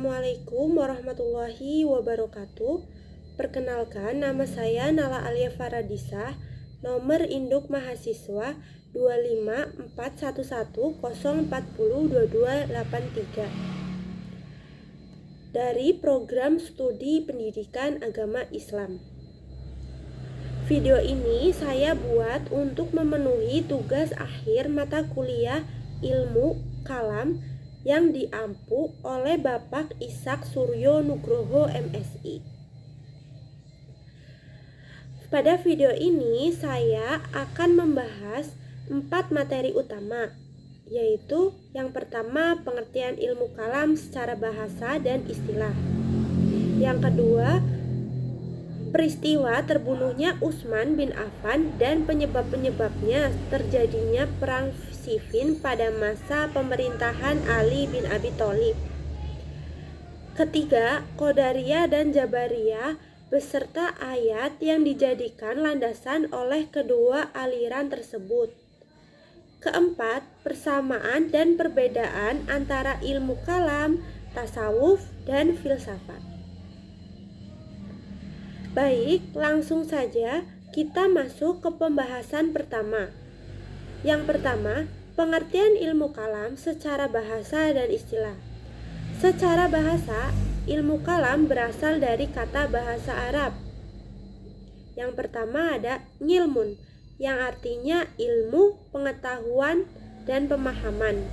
Assalamualaikum warahmatullahi wabarakatuh. Perkenalkan, nama saya Nala Alia Faradisah, nomor induk mahasiswa 25411040223 dari Program Studi Pendidikan Agama Islam. Video ini saya buat untuk memenuhi tugas akhir mata kuliah Ilmu Kalam yang diampu oleh Bapak Ishak Suryo Nugroho MSI. Pada video ini saya akan membahas 4 materi utama, yaitu yang pertama pengertian ilmu kalam secara bahasa dan istilah. Yang kedua, peristiwa terbunuhnya Utsman bin Affan dan penyebab-penyebabnya terjadinya perang Siffin pada masa pemerintahan Ali bin Abi Thalib. Ketiga, Qadariyah dan Jabariyah beserta ayat yang dijadikan landasan oleh kedua aliran tersebut. Keempat, persamaan dan perbedaan antara ilmu kalam, tasawuf, dan filsafat. Baik, langsung saja kita masuk ke pembahasan pertama. Yang pertama, pengertian ilmu kalam secara bahasa dan istilah. Secara bahasa, ilmu kalam berasal dari kata bahasa Arab. Yang pertama ada ngilmun, yang artinya ilmu, pengetahuan, dan pemahaman.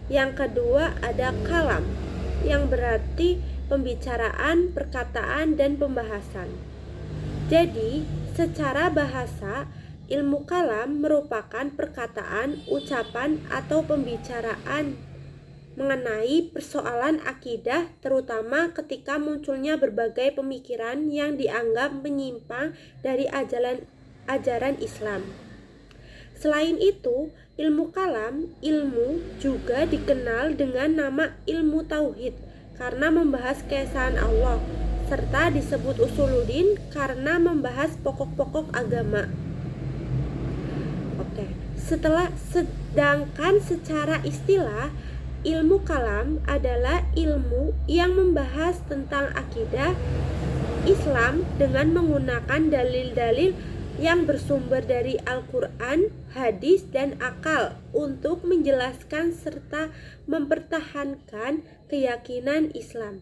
Yang kedua ada kalam, yang berarti pembicaraan, perkataan, dan pembahasan. Jadi, secara bahasa, ilmu kalam merupakan perkataan, ucapan, atau pembicaraan mengenai persoalan akidah, terutama ketika munculnya berbagai pemikiran yang dianggap menyimpang dari ajaran Islam. Selain itu, ilmu kalam, ilmu juga dikenal dengan nama ilmu tauhid karena membahas keesaan Allah, serta disebut usuluddin karena membahas pokok-pokok agama. Sedangkan secara istilah, ilmu kalam adalah ilmu yang membahas tentang akidah Islam dengan menggunakan dalil-dalil yang bersumber dari Al-Quran, hadis, dan akal untuk menjelaskan serta mempertahankan keyakinan Islam.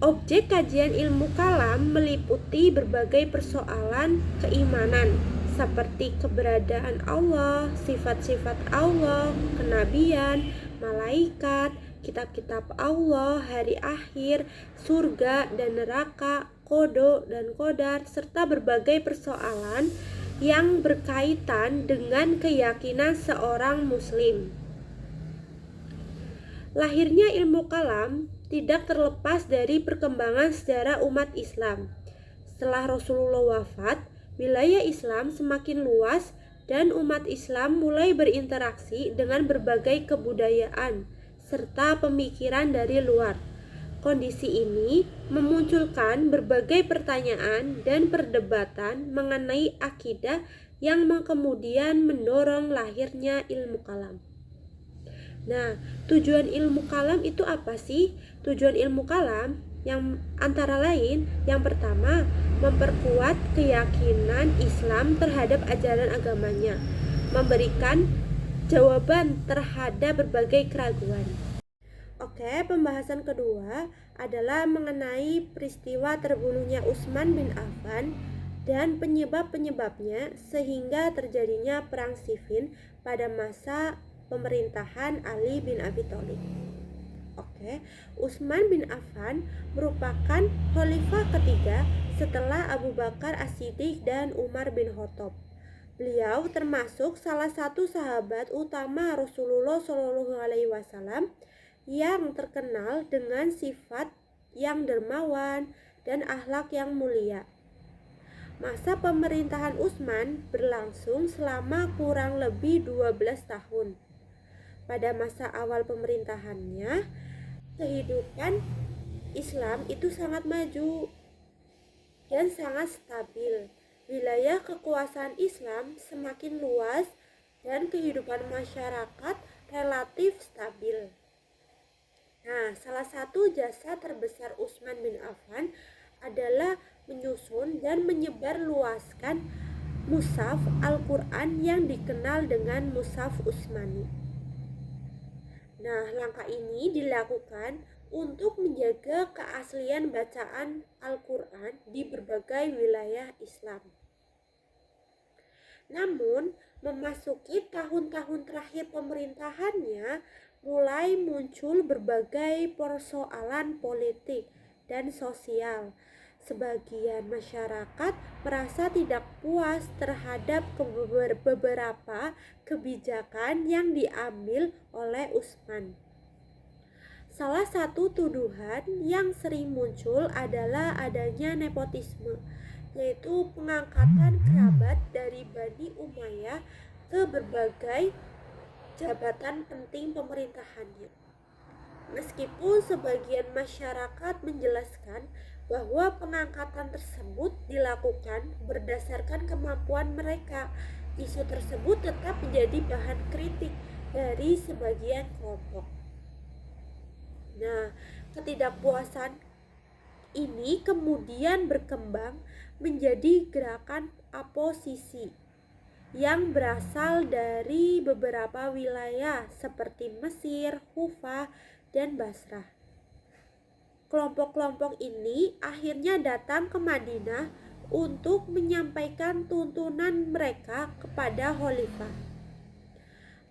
Objek kajian ilmu kalam meliputi berbagai persoalan keimanan seperti keberadaan Allah, sifat-sifat Allah, kenabian, malaikat, kitab-kitab Allah, hari akhir, surga dan neraka, qada dan qadar, serta berbagai persoalan yang berkaitan dengan keyakinan seorang muslim. Lahirnya ilmu kalam tidak terlepas dari perkembangan sejarah umat Islam. Setelah Rasulullah wafat, wilayah Islam semakin luas dan umat Islam mulai berinteraksi dengan berbagai kebudayaan serta pemikiran dari luar. Kondisi ini memunculkan berbagai pertanyaan dan perdebatan mengenai akidah yang kemudian mendorong lahirnya ilmu kalam. Nah, tujuan ilmu kalam itu apa sih? Tujuan ilmu kalam yang antara lain, yang pertama, memperkuat keyakinan Islam terhadap ajaran agamanya, memberikan jawaban terhadap berbagai keraguan. Oke, pembahasan kedua adalah mengenai peristiwa terbunuhnya Utsman bin Affan dan penyebab-penyebabnya sehingga terjadinya perang Siffin pada masa pemerintahan Ali bin Abi Thalib. Utsman bin Affan merupakan khalifah ketiga setelah Abu Bakar As-Siddiq dan Umar bin Khattab. Beliau termasuk salah satu sahabat utama Rasulullah SAW yang terkenal dengan sifat yang dermawan dan akhlak yang mulia. Masa pemerintahan Utsman berlangsung selama kurang lebih 12 tahun. Pada masa awal pemerintahannya, kehidupan Islam itu sangat maju dan sangat stabil. Wilayah kekuasaan Islam semakin luas dan kehidupan masyarakat relatif stabil. Nah, salah satu jasa terbesar Utsman bin Affan adalah menyusun dan menyebarluaskan mushaf Al-Quran yang dikenal dengan mushaf Utsmani. Nah, langkah ini dilakukan untuk menjaga keaslian bacaan Al-Quran di berbagai wilayah Islam. Namun, memasuki tahun-tahun terakhir pemerintahannya, mulai muncul berbagai persoalan politik dan sosial. Sebagian masyarakat merasa tidak puas terhadap beberapa kebijakan yang diambil oleh Utsman. Salah satu tuduhan yang sering muncul adalah adanya nepotisme, yaitu pengangkatan kerabat dari Bani Umayyah ke berbagai jabatan penting pemerintahannya. Meskipun sebagian masyarakat menjelaskan bahwa pengangkatan tersebut dilakukan berdasarkan kemampuan mereka, isu tersebut tetap menjadi bahan kritik dari sebagian kelompok. Nah, ketidakpuasan ini kemudian berkembang menjadi gerakan oposisi yang berasal dari beberapa wilayah seperti Mesir, Kufah, dan Basrah. Kelompok-kelompok ini akhirnya datang ke Madinah untuk menyampaikan tuntunan mereka kepada khalifah.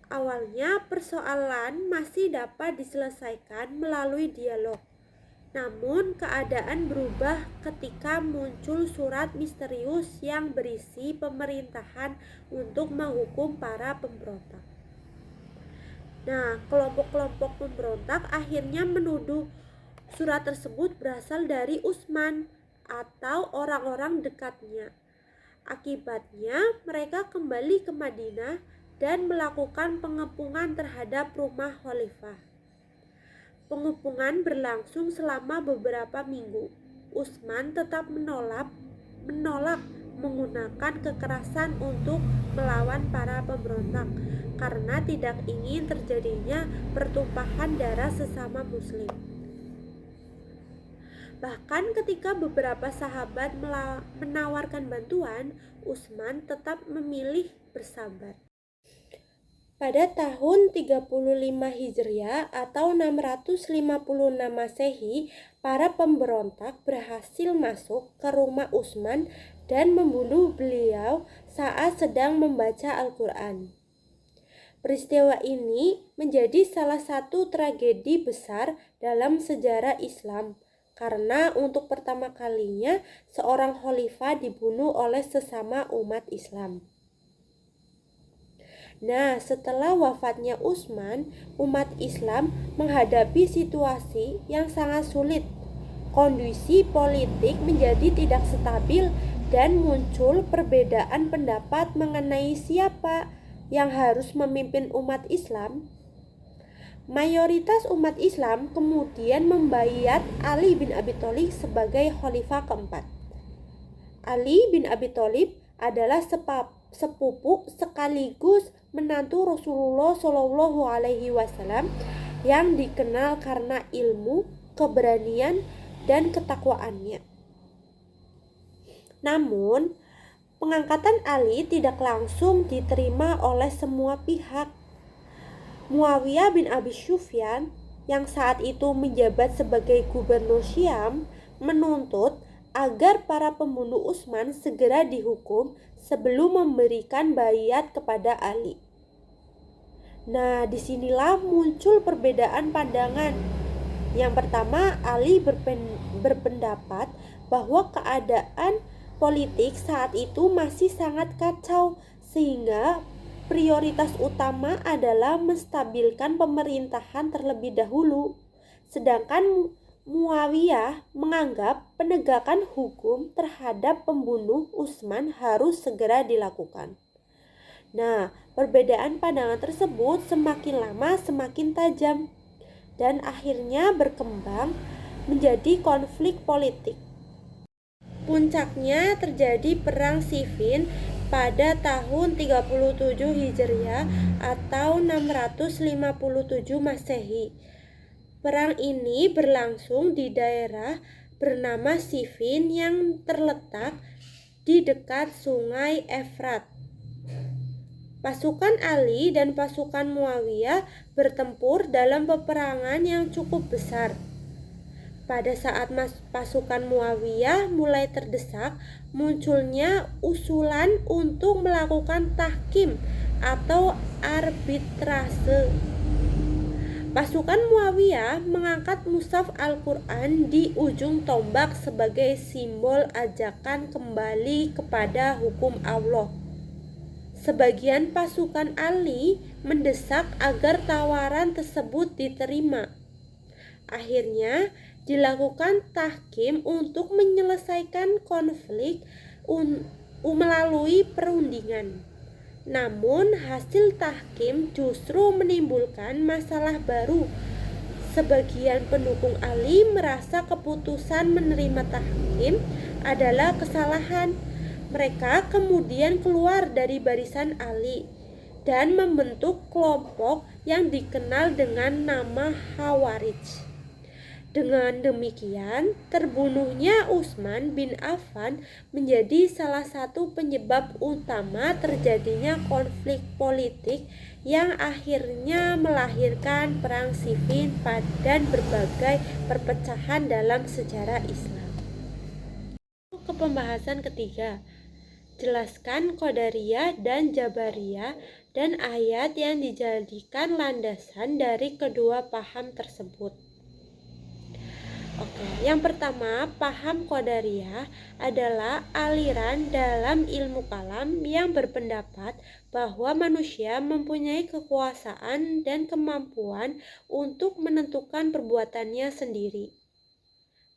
Awalnya persoalan masih dapat diselesaikan melalui dialog. Namun keadaan berubah ketika muncul surat misterius yang berisi pemerintahan untuk menghukum para pemberontak. Nah, kelompok-kelompok pemberontak akhirnya menuduh surat tersebut berasal dari Utsman atau orang-orang dekatnya. Akibatnya mereka kembali ke Madinah dan melakukan pengepungan terhadap rumah khalifah. Pengepungan berlangsung selama beberapa minggu. Utsman tetap menolak menggunakan kekerasan untuk melawan para pemberontak karena tidak ingin terjadinya pertumpahan darah sesama muslim. Bahkan ketika beberapa sahabat menawarkan bantuan, Utsman tetap memilih bersabar. Pada tahun 35 Hijriah atau 656 Masehi, para pemberontak berhasil masuk ke rumah Utsman dan membunuh beliau saat sedang membaca Al-Quran. Peristiwa ini menjadi salah satu tragedi besar dalam sejarah Islam, karena untuk pertama kalinya seorang khalifah dibunuh oleh sesama umat Islam. Nah, setelah wafatnya Utsman, umat Islam menghadapi situasi yang sangat sulit. Kondisi politik menjadi tidak stabil dan muncul perbedaan pendapat mengenai siapa yang harus memimpin umat Islam. Mayoritas umat Islam kemudian membaiat Ali bin Abi Thalib sebagai khalifah keempat. Ali bin Abi Thalib adalah sepupu sekaligus menantu Rasulullah Shallallahu Alaihi Wasallam yang dikenal karena ilmu, keberanian, dan ketakwaannya. Namun, pengangkatan Ali tidak langsung diterima oleh semua pihak. Muawiyah bin Abi Sufyan yang saat itu menjabat sebagai gubernur Syam menuntut agar para pembunuh Utsman segera dihukum sebelum memberikan baiat kepada Ali. Nah, disinilah muncul perbedaan pandangan. Yang pertama, Ali berpendapat bahwa keadaan politik saat itu masih sangat kacau, sehingga prioritas utama adalah menstabilkan pemerintahan terlebih dahulu. Sedangkan Muawiyah menganggap penegakan hukum terhadap pembunuh Utsman harus segera dilakukan. Nah, perbedaan pandangan tersebut semakin lama semakin tajam dan akhirnya berkembang menjadi konflik politik. Puncaknya terjadi perang Siffin pada tahun 37 Hijriah atau 657 Masehi. Perang ini berlangsung di daerah bernama Siffin yang terletak di dekat sungai Efrat. Pasukan Ali dan pasukan Muawiyah bertempur dalam peperangan yang cukup besar. Pada saat pasukan Muawiyah mulai terdesak, munculnya usulan untuk melakukan tahkim atau arbitrase. Pasukan Muawiyah mengangkat mushaf Al-Quran di ujung tombak sebagai simbol ajakan kembali kepada hukum Allah. Sebagian pasukan Ali mendesak agar tawaran tersebut diterima. Akhirnya dilakukan tahkim untuk menyelesaikan konflik melalui perundingan. Namun hasil tahkim justru menimbulkan masalah baru. Sebagian pendukung Ali merasa keputusan menerima tahkim adalah kesalahan. Mereka kemudian keluar dari barisan Ali dan membentuk kelompok yang dikenal dengan nama Khawarij. Dengan demikian, terbunuhnya Utsman bin Affan menjadi salah satu penyebab utama terjadinya konflik politik yang akhirnya melahirkan Perang Siffin dan berbagai perpecahan dalam sejarah Islam. Ke pembahasan ketiga, jelaskan Qadariyah dan Jabariyah dan ayat yang dijadikan landasan dari kedua paham tersebut. Yang pertama, paham Qadariyah adalah aliran dalam ilmu kalam yang berpendapat bahwa manusia mempunyai kekuasaan dan kemampuan untuk menentukan perbuatannya sendiri.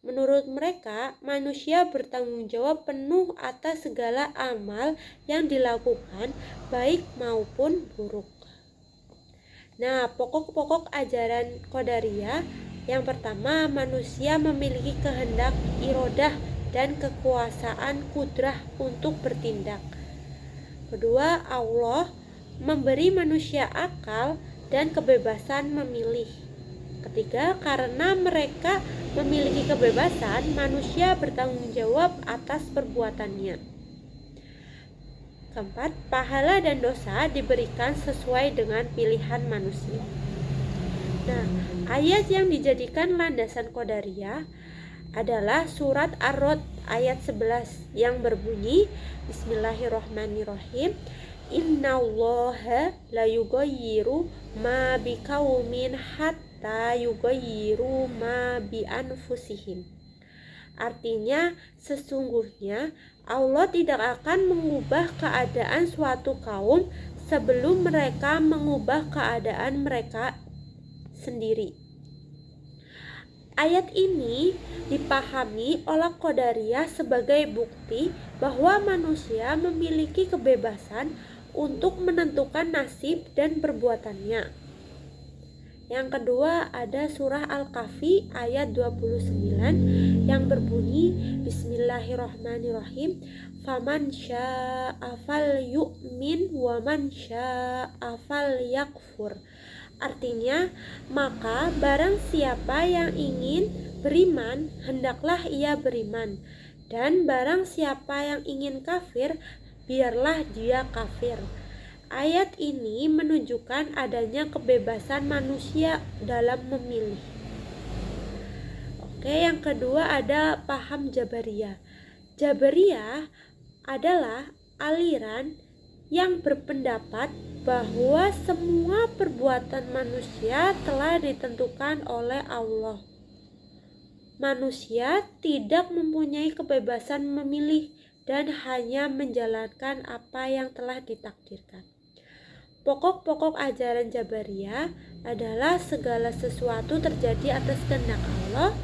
Menurut mereka, manusia bertanggung jawab penuh atas segala amal yang dilakukan, baik maupun buruk. Nah, pokok-pokok ajaran Qadariyah. Yang pertama, manusia memiliki kehendak, irodah, dan kekuasaan kudrah untuk bertindak. Kedua, Allah memberi manusia akal dan kebebasan memilih. Ketiga, karena mereka memiliki kebebasan, manusia bertanggung jawab atas perbuatannya. Keempat, pahala dan dosa diberikan sesuai dengan pilihan manusia. Nah, ayat yang dijadikan landasan Qadariyah adalah surat Ar-Ra'd ayat 11 yang berbunyi Bismillahirrahmanirrahim, Innallaha la yughayyiru ma biqaumin hatta yughayyiru ma bi anfusihim. Artinya, sesungguhnya Allah tidak akan mengubah keadaan suatu kaum sebelum mereka mengubah keadaan mereka sendiri. Ayat ini dipahami oleh Qadariyah sebagai bukti bahwa manusia memiliki kebebasan untuk menentukan nasib dan perbuatannya. Yang kedua ada surah Al-Kahfi ayat 29 yang berbunyi Bismillahirrahmanirrahim, faman syaa'a falyu'min wa man syaa'a falyakfur. Artinya, maka barang siapa yang ingin beriman, hendaklah ia beriman, dan barang siapa yang ingin kafir, biarlah dia kafir. Ayat ini menunjukkan adanya kebebasan manusia dalam memilih. Yang kedua ada paham Jabariyah. Jabariyah adalah aliran yang berpendapat bahwa semua perbuatan manusia telah ditentukan oleh Allah. Manusia tidak mempunyai kebebasan memilih dan hanya menjalankan apa yang telah ditakdirkan. Pokok-pokok ajaran Jabariyah adalah segala sesuatu terjadi atas kehendak Allah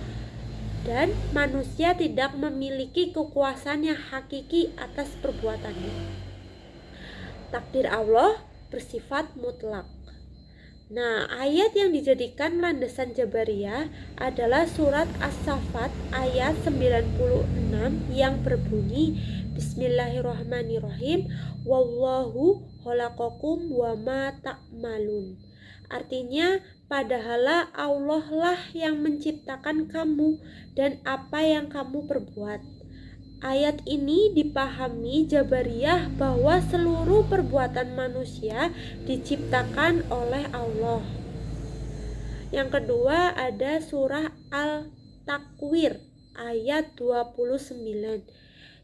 dan manusia tidak memiliki kekuasaan yang hakiki atas perbuatannya. Takdir Allah bersifat mutlak. Nah, ayat yang dijadikan landasan Jabariyah adalah surat As-Saffat ayat 96 yang berbunyi Bismillahirrahmanirrahim, wallahu khalaqakum wa ma ta'malun. Artinya, padahal Allah lah yang menciptakan kamu dan apa yang kamu perbuat. Ayat ini dipahami Jabariyah bahwa seluruh perbuatan manusia diciptakan oleh Allah. Yang kedua ada surah Al-Takwir ayat 29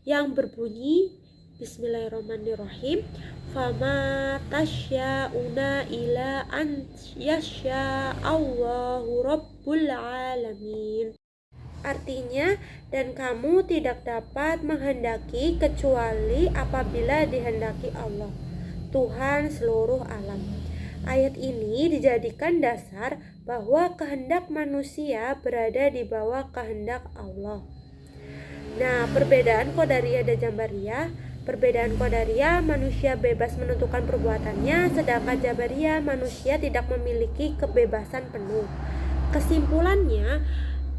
yang berbunyi Bismillahirrahmanirrahim. Fama tasyauna ila an yasya Allahu rabbul alamin. Artinya, dan kamu tidak dapat menghendaki kecuali apabila dihendaki Allah, Tuhan seluruh alam. Ayat ini dijadikan dasar bahwa kehendak manusia berada di bawah kehendak Allah. Nah, perbedaan Qadariyah dan Jabariyah. Perbedaan Qadariyah, manusia bebas menentukan perbuatannya, sedangkan Jabariyah, manusia tidak memiliki kebebasan penuh. Kesimpulannya,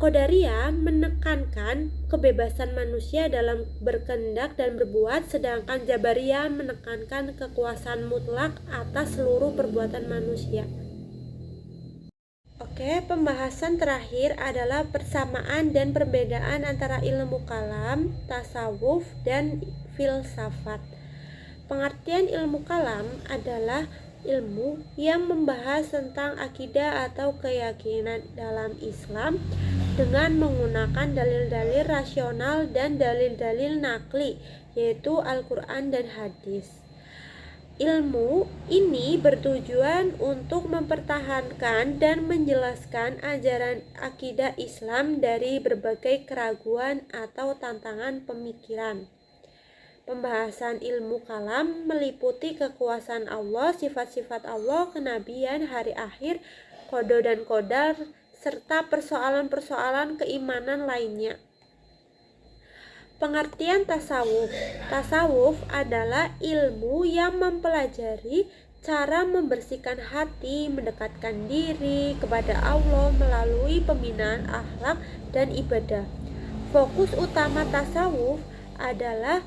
Qadariyah menekankan kebebasan manusia dalam berkehendak dan berbuat, sedangkan Jabariyah menekankan kekuasaan mutlak atas seluruh perbuatan manusia. Oke, pembahasan terakhir adalah persamaan dan perbedaan antara ilmu kalam, tasawuf, dan filsafat. Pengertian ilmu kalam adalah ilmu yang membahas tentang akidah atau keyakinan dalam Islam dengan menggunakan dalil-dalil rasional dan dalil-dalil nakli, yaitu Al-Quran dan hadis. Ilmu ini bertujuan untuk mempertahankan dan menjelaskan ajaran akidah Islam dari berbagai keraguan atau tantangan pemikiran. Pembahasan ilmu kalam meliputi kekuasaan Allah, sifat-sifat Allah, kenabian, hari akhir, qada dan qadar, serta persoalan-persoalan keimanan lainnya. Pengertian tasawuf. Tasawuf adalah ilmu yang mempelajari cara membersihkan hati, mendekatkan diri kepada Allah melalui pembinaan akhlak dan ibadah. Fokus utama tasawuf adalah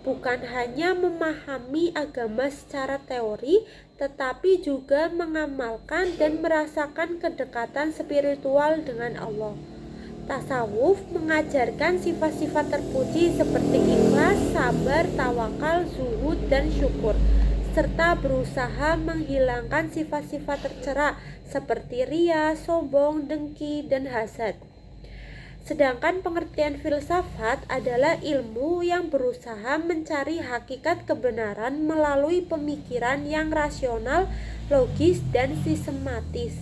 bukan hanya memahami agama secara teori, tetapi juga mengamalkan dan merasakan kedekatan spiritual dengan Allah. Tasawuf mengajarkan sifat-sifat terpuji seperti ikhlas, sabar, tawakal, zuhud, dan syukur, serta berusaha menghilangkan sifat-sifat tercela seperti ria, sombong, dengki, dan hasad. Sedangkan pengertian filsafat adalah ilmu yang berusaha mencari hakikat kebenaran melalui pemikiran yang rasional, logis, dan sistematis.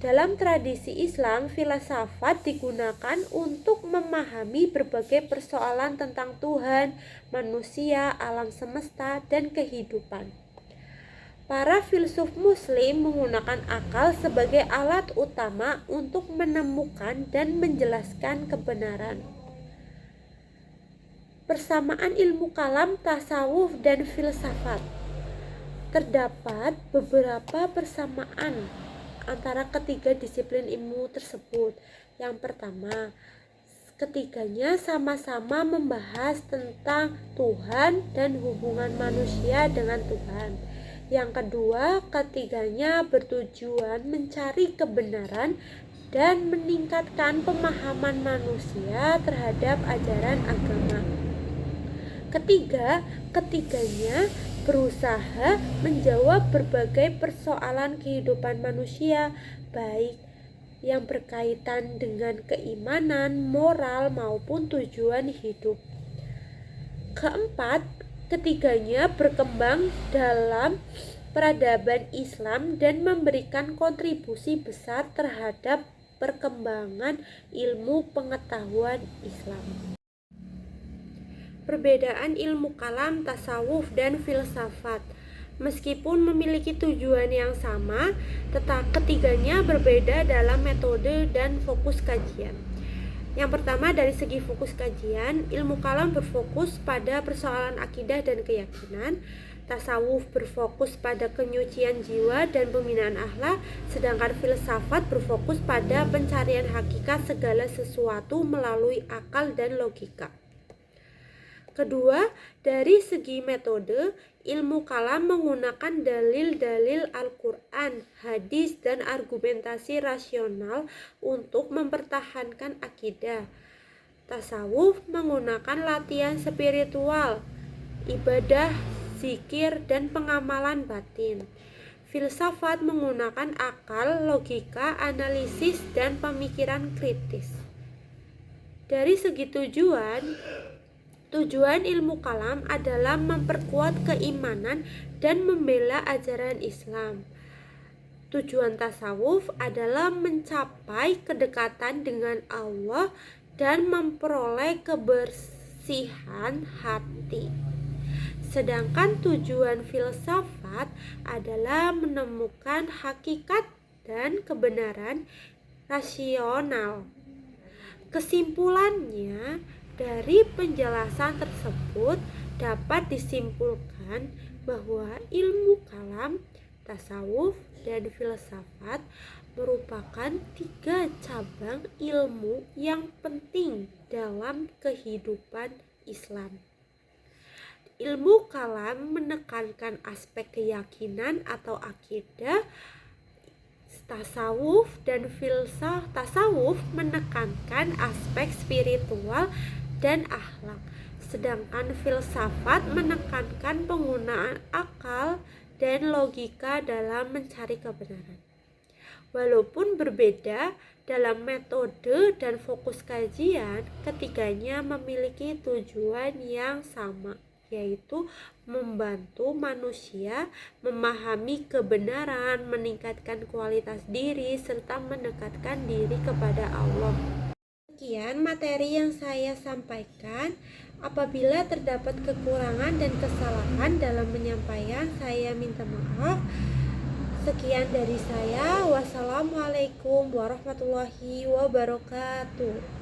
Dalam tradisi Islam, filsafat digunakan untuk memahami berbagai persoalan tentang Tuhan, manusia, alam semesta, dan kehidupan. Para filsuf Muslim menggunakan akal sebagai alat utama untuk menemukan dan menjelaskan kebenaran. Persamaan ilmu kalam, tasawuf, dan filsafat. Terdapat beberapa persamaan antara ketiga disiplin ilmu tersebut. Yang pertama, ketiganya sama-sama membahas tentang Tuhan dan hubungan manusia dengan Tuhan. Yang kedua, ketiganya bertujuan mencari kebenaran dan meningkatkan pemahaman manusia terhadap ajaran agama. Ketiga, ketiganya berusaha menjawab berbagai persoalan kehidupan manusia, baik yang berkaitan dengan keimanan, moral, maupun tujuan hidup. Keempat, ketiganya berkembang dalam peradaban Islam dan memberikan kontribusi besar terhadap perkembangan ilmu pengetahuan Islam. Perbedaan ilmu kalam, tasawuf, dan filsafat. Meskipun memiliki tujuan yang sama, tetapi ketiganya berbeda dalam metode dan fokus kajian. Yang pertama, dari segi fokus kajian, ilmu kalam berfokus pada persoalan akidah dan keyakinan, tasawuf berfokus pada kenyucian jiwa dan pembinaan akhlak, sedangkan filsafat berfokus pada pencarian hakikat segala sesuatu melalui akal dan logika. Kedua, dari segi metode, Ilmu kalam menggunakan dalil-dalil Al-Quran, hadis, dan argumentasi rasional untuk mempertahankan akidah. Tasawuf menggunakan latihan spiritual, ibadah, zikir, dan pengamalan batin. Filsafat menggunakan akal, logika, analisis, dan pemikiran kritis. Dari segi tujuan ilmu kalam adalah memperkuat keimanan dan membela ajaran Islam. Tujuan tasawuf adalah mencapai kedekatan dengan Allah dan memperoleh kebersihan hati. Sedangkan tujuan filsafat adalah menemukan hakikat dan kebenaran rasional. Kesimpulannya, dari penjelasan tersebut dapat disimpulkan bahwa ilmu kalam, tasawuf, dan filsafat merupakan 3 cabang ilmu yang penting dalam kehidupan Islam. Ilmu kalam menekankan aspek keyakinan atau akidah. Tasawuf menekankan aspek spiritual dan akhlak, sedangkan filsafat menekankan penggunaan akal dan logika dalam mencari kebenaran. Walaupun berbeda dalam metode dan fokus kajian, ketiganya memiliki tujuan yang sama, yaitu membantu manusia memahami kebenaran, meningkatkan kualitas diri, serta mendekatkan diri kepada Allah. Sekian materi yang saya sampaikan. Apabila terdapat kekurangan dan kesalahan dalam penyampaian, saya minta maaf. Sekian dari saya. Wassalamualaikum warahmatullahi wabarakatuh.